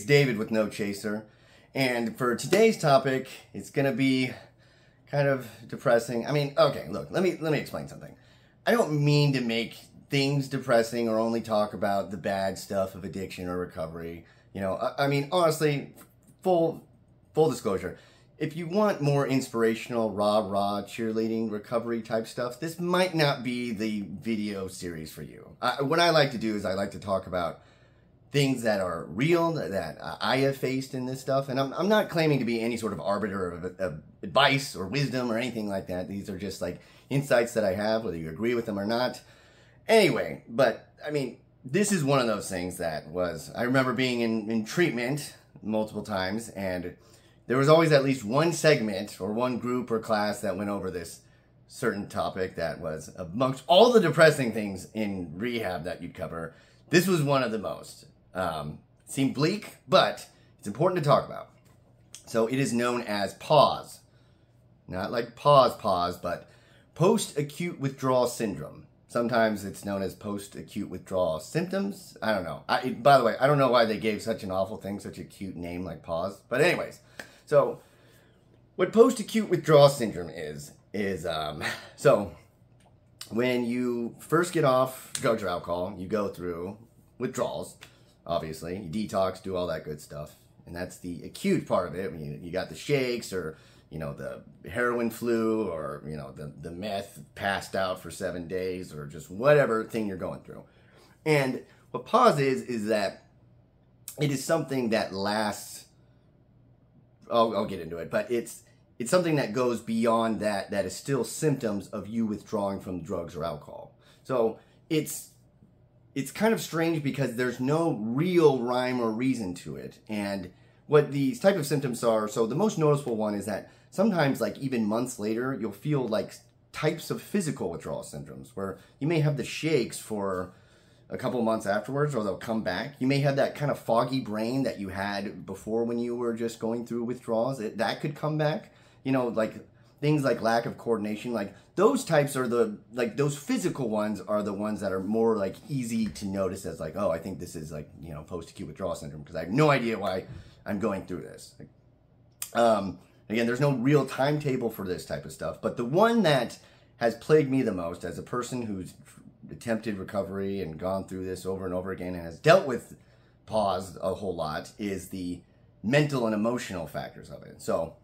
David with No Chaser, and for today's topic, it's gonna be kind of depressing. I mean, okay, look, let me explain something. I don't mean to make things depressing or only talk about the bad stuff of addiction or recovery. You know, I mean, honestly, full disclosure, if you want more inspirational, rah-rah, cheerleading, recovery type stuff, this might not be the video series for you. What I like to do is I like to talk about things that are real, that I have faced in this stuff. And I'm not claiming to be any sort of arbiter of advice or wisdom or anything like that. These are just like insights that I have, whether you agree with them or not. Anyway, but I mean, this is one of those things that was, I remember being in treatment multiple times, and there was always at least one segment or one group or class that went over this certain topic that was amongst all the depressing things in rehab that you'd cover. This was one of the most. Seemed bleak, but it's important to talk about. So it is known as PAWS. Not like pause, but Post-Acute Withdrawal Syndrome. Sometimes it's known as Post-Acute Withdrawal Symptoms. I don't know. By the way, I don't know why they gave such an awful thing, such a cute name like PAWS. But anyways, so what Post-Acute Withdrawal Syndrome is so when you first get off drugs or alcohol, you go through withdrawals, obviously. You detox, do all that good stuff. And that's the acute part of it. When you got the shakes, or, you know, the heroin flu, or, you know, the meth passed out for 7 days, or just whatever thing you're going through. And what PAWS is that it is something that lasts, I'll get into it, but it's something that goes beyond that is still symptoms of you withdrawing from drugs or alcohol. So it's kind of strange because there's no real rhyme or reason to it. And what these type of symptoms are, so the most noticeable one is that sometimes, like even months later, you'll feel like types of physical withdrawal syndromes where you may have the shakes for a couple months afterwards, or they'll come back. You may have that kind of foggy brain that you had before when you were just going through withdrawals. That could come back. You know, like things like lack of coordination, like those types are those physical ones are the ones that are more like easy to notice as like, oh, I think this is like, you know, post-acute withdrawal syndrome, because I have no idea why I'm going through this. Again, there's no real timetable for this type of stuff, but the one that has plagued me the most as a person who's attempted recovery and gone through this over and over again and has dealt with PAWS a whole lot is the mental and emotional factors of it. So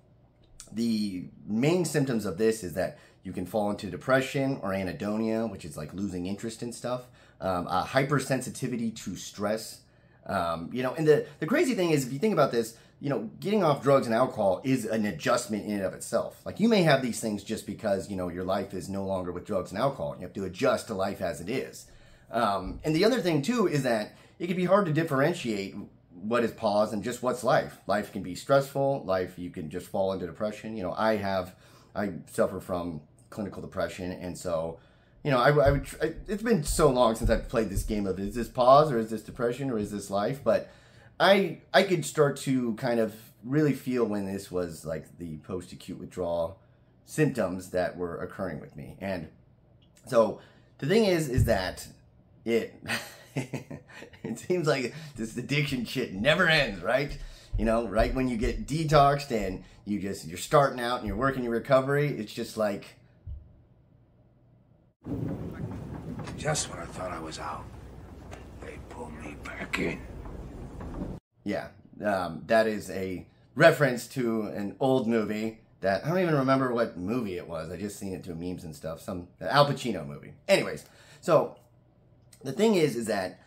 the main symptoms of this is that you can fall into depression or anhedonia, which is like losing interest in stuff, a hypersensitivity to stress. You know, and the crazy thing is, if you think about this, you know, getting off drugs and alcohol is an adjustment in and of itself. Like, you may have these things just because, you know, your life is no longer with drugs and alcohol. You have to adjust to life as it is. And the other thing, too, is that it can be hard to differentiate what is PAWS and just what's life. Life can be stressful. Life, you can just fall into depression. You know, I suffer from clinical depression, and so, you know, it's been so long since I've played this game of, is this PAWS or is this depression or is this life? But I could start to kind of really feel when this was like the post-acute withdrawal symptoms that were occurring with me. And so the thing is that it seems like this addiction shit never ends, right? You know, right when you get detoxed and you're starting out and you're working your recovery, it's just like, just when I thought I was out, they pulled me back in. Yeah, that is a reference to an old movie that I don't even remember what movie it was. I just seen it through memes and stuff. Some Al Pacino movie. Anyways, so the thing is that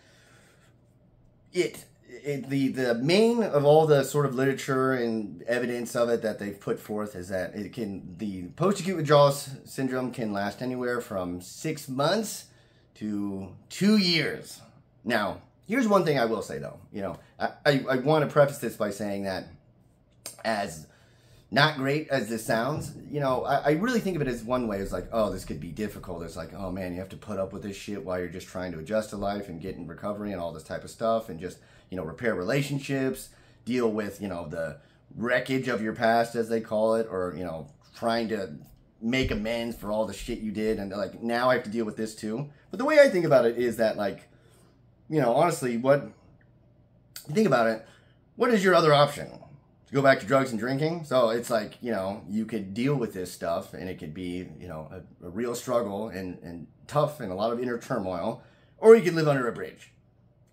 the main of all the sort of literature and evidence of it that they've put forth is that the post-acute withdrawal syndrome can last anywhere from 6 months to 2 years. Now, here's one thing I will say, though. You know, I want to preface this by saying that, as not great as this sounds, you know, I really think of it as one way. It's like, oh, this could be difficult. It's like, oh, man, you have to put up with this shit while you're just trying to adjust to life and get in recovery and all this type of stuff, and just, you know, repair relationships, deal with, you know, the wreckage of your past, as they call it, or, you know, trying to make amends for all the shit you did, and like, now I have to deal with this too. But the way I think about it is that, like, you know, honestly, think about it, what is your other option? To go back to drugs and drinking? So it's like, you could deal with this stuff and it could be, a real struggle and tough and a lot of inner turmoil, or you could live under a bridge.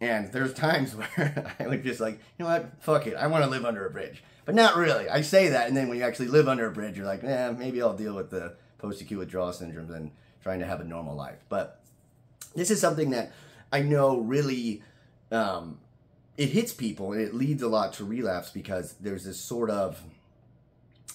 And there's times where I would just like, you know what, fuck it, I want to live under a bridge. But not really. I say that, and then when you actually live under a bridge, you're like, maybe I'll deal with the post-acute withdrawal syndrome and trying to have a normal life. But this is something that I know really, it hits people, and it leads a lot to relapse because there's this sort of,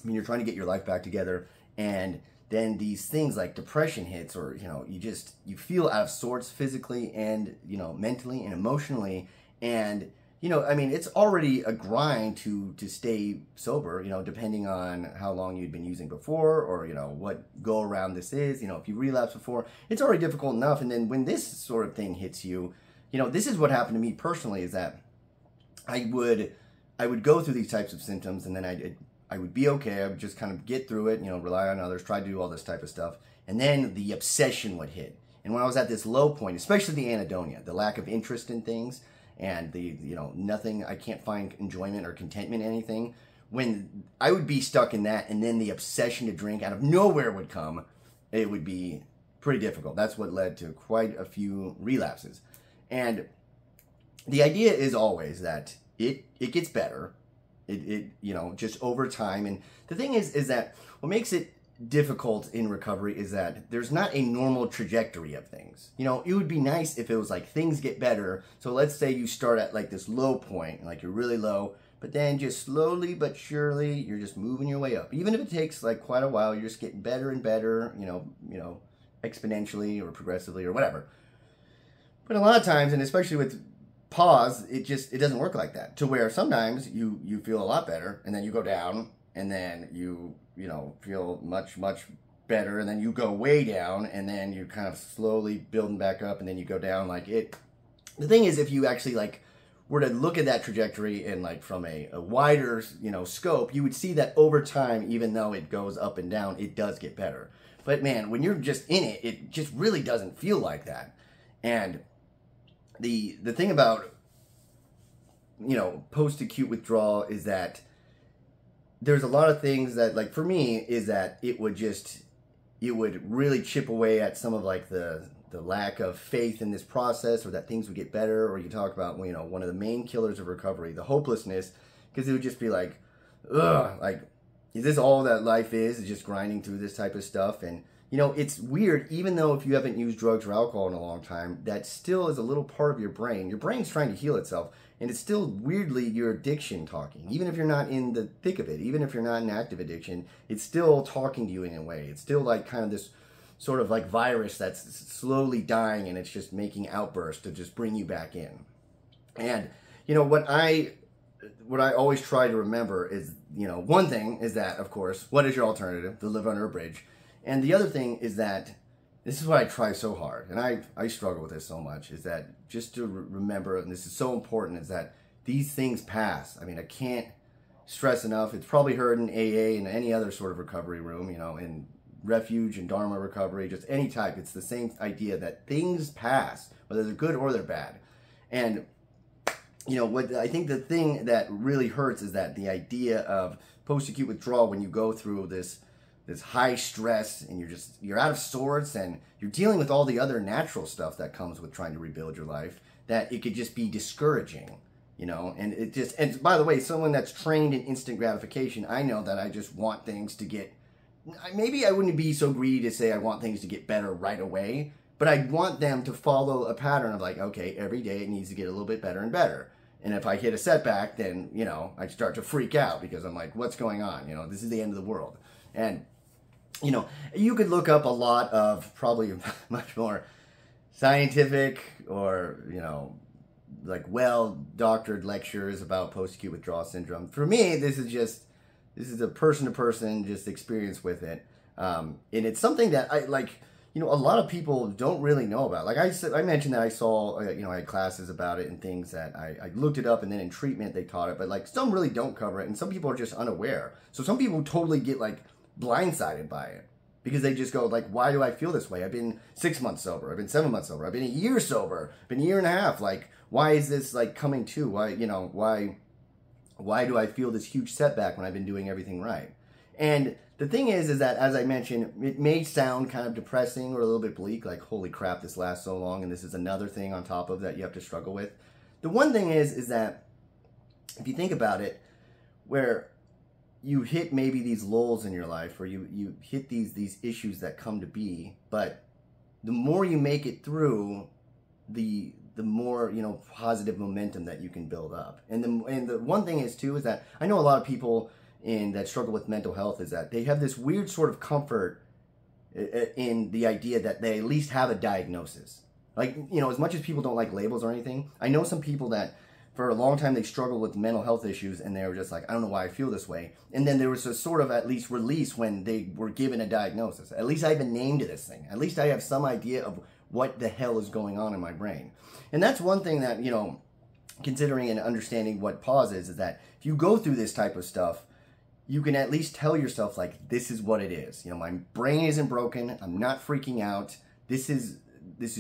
you're trying to get your life back together, and then these things like depression hits, or, you feel out of sorts physically and, mentally and emotionally. And, it's already a grind to stay sober, depending on how long you'd been using before, or, what go around this is. If you relapse before, it's already difficult enough. And then when this sort of thing hits you, this is what happened to me personally, is that I would go through these types of symptoms, and then I would be okay. I would just kind of get through it, rely on others, try to do all this type of stuff. And then the obsession would hit. And when I was at this low point, especially the anhedonia, the lack of interest in things, and the, nothing, I can't find enjoyment or contentment in anything, when I would be stuck in that, and then the obsession to drink out of nowhere would come, it would be pretty difficult. That's what led to quite a few relapses. And the idea is always that it gets better. It just over time. And the thing is that what makes it difficult in recovery is that there's not a normal trajectory of things. It would be nice if it was like things get better. So let's say you start at like this low point, like you're really low, but then just slowly but surely you're just moving your way up. Even if it takes like quite a while, you're just getting better and better, exponentially or progressively or whatever. But a lot of times, and especially with pause, it doesn't work like that, to where sometimes you feel a lot better, and then you go down, and then you feel much better, and then you go way down, and then you're kind of slowly building back up, and then you go down. The thing is, if you actually were to look at that trajectory and from a wider scope, you would see that over time, even though it goes up and down, it does get better. But man, when you're just in it, it just really doesn't feel like that. And the thing about post-acute withdrawal is that there's a lot of things that, for me, is that it would really chip away at some of the lack of faith in this process, or that things would get better, or you talk about, one of the main killers of recovery, the hopelessness, because it would just be like, ugh, is this all that life is just grinding through this type of stuff? And it's weird, even though if you haven't used drugs or alcohol in a long time, that still is a little part of your brain. Your brain's trying to heal itself, and it's still weirdly your addiction talking. Even if you're not in the thick of it, even if you're not in active addiction, it's still talking to you in a way. It's still kind of this sort of virus that's slowly dying, and it's just making outbursts to just bring you back in. And, what I always try to remember is, one thing is that, of course, what is your alternative? To live under a bridge. And the other thing is that, this is what I try so hard, and I struggle with this so much, is that just to remember, and this is so important, is that these things pass. I can't stress enough. It's probably heard in AA and any other sort of recovery room, in refuge and Dharma recovery, just any type. It's the same idea that things pass, whether they're good or they're bad. And, what I think the thing that really hurts is that the idea of post-acute withdrawal, when you go through this high stress, and you're out of sorts, and you're dealing with all the other natural stuff that comes with trying to rebuild your life, that it could just be discouraging, and by the way, someone that's trained in instant gratification, I know that I just want things to get, maybe I wouldn't be so greedy to say I want things to get better right away, but I want them to follow a pattern of okay, every day it needs to get a little bit better and better. And if I hit a setback, then, I start to freak out because I'm like, what's going on? This is the end of the world. And you could look up a lot of probably much more scientific or, well-doctored lectures about post-acute withdrawal syndrome. For me, this is a person-to-person just experience with it. And it's something that a lot of people don't really know about. I mentioned that I saw, I had classes about it and things that I looked it up, and then in treatment they taught it, but some really don't cover it, and some people are just unaware. So some people totally get blindsided by it because they just go why do I feel this way? I've been 6 months sober. I've been 7 months sober. I've been a year sober. I've been a year and a half. Why is this coming to? Why Why do I feel this huge setback when I've been doing everything right? And the thing is that, as I mentioned, it may sound kind of depressing or a little bit bleak, like, holy crap, this lasts so long, and this is another thing on top of that you have to struggle with. The one thing is that, if you think about it, where you hit maybe these lulls in your life, or you hit these issues that come to be, but the more you make it through, the more, positive momentum that you can build up. And the one thing is that I know a lot of people that struggle with mental health is that they have this weird sort of comfort in the idea that they at least have a diagnosis. Like, as much as people don't like labels or anything, I know some people that for a long time they struggled with mental health issues, and they were just like, I don't know why I feel this way. And then there was a sort of at least release when they were given a diagnosis. At least I have a name to this thing. At least I have some idea of what the hell is going on in my brain. And that's one thing that, considering and understanding what pause is that if you go through this type of stuff, you can at least tell yourself, like, this is what it is. My brain isn't broken. I'm not freaking out. This is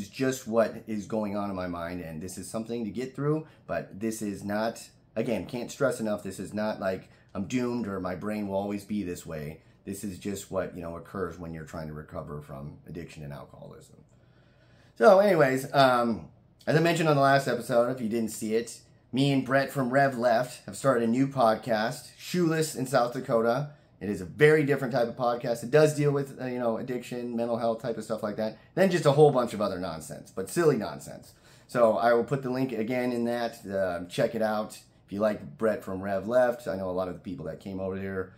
just what is going on in my mind, and this is something to get through, but this is not, again, can't stress enough, this is not like I'm doomed or my brain will always be this way. This is just what, occurs when you're trying to recover from addiction and alcoholism. So anyways, as I mentioned on the last episode, if you didn't see it, me and Brett from Rev Left have started a new podcast, Shoeless in South Dakota. It is a very different type of podcast. It does deal with, addiction, mental health type of stuff like that. Then just a whole bunch of other nonsense, but silly nonsense. So I will put the link again in that. Check it out. If you like Brett from Rev Left, I know a lot of the people that came over here,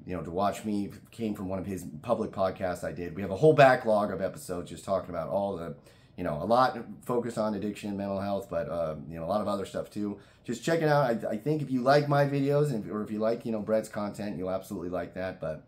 to watch me came from one of his public podcasts I did. We have a whole backlog of episodes just talking about all the, a lot focused on addiction and mental health, but, a lot of other stuff too. Just check it out. I think if you like my videos, or if you like, Brett's content, you'll absolutely like that. But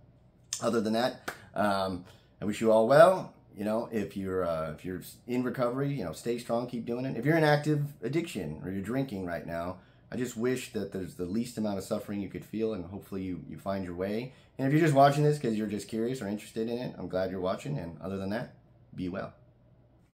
other than that, I wish you all well. If you're in recovery, stay strong, keep doing it. If you're in active addiction or you're drinking right now, I just wish that there's the least amount of suffering you could feel, and hopefully you find your way. And if you're just watching this because you're just curious or interested in it, I'm glad you're watching. And other than that, be well.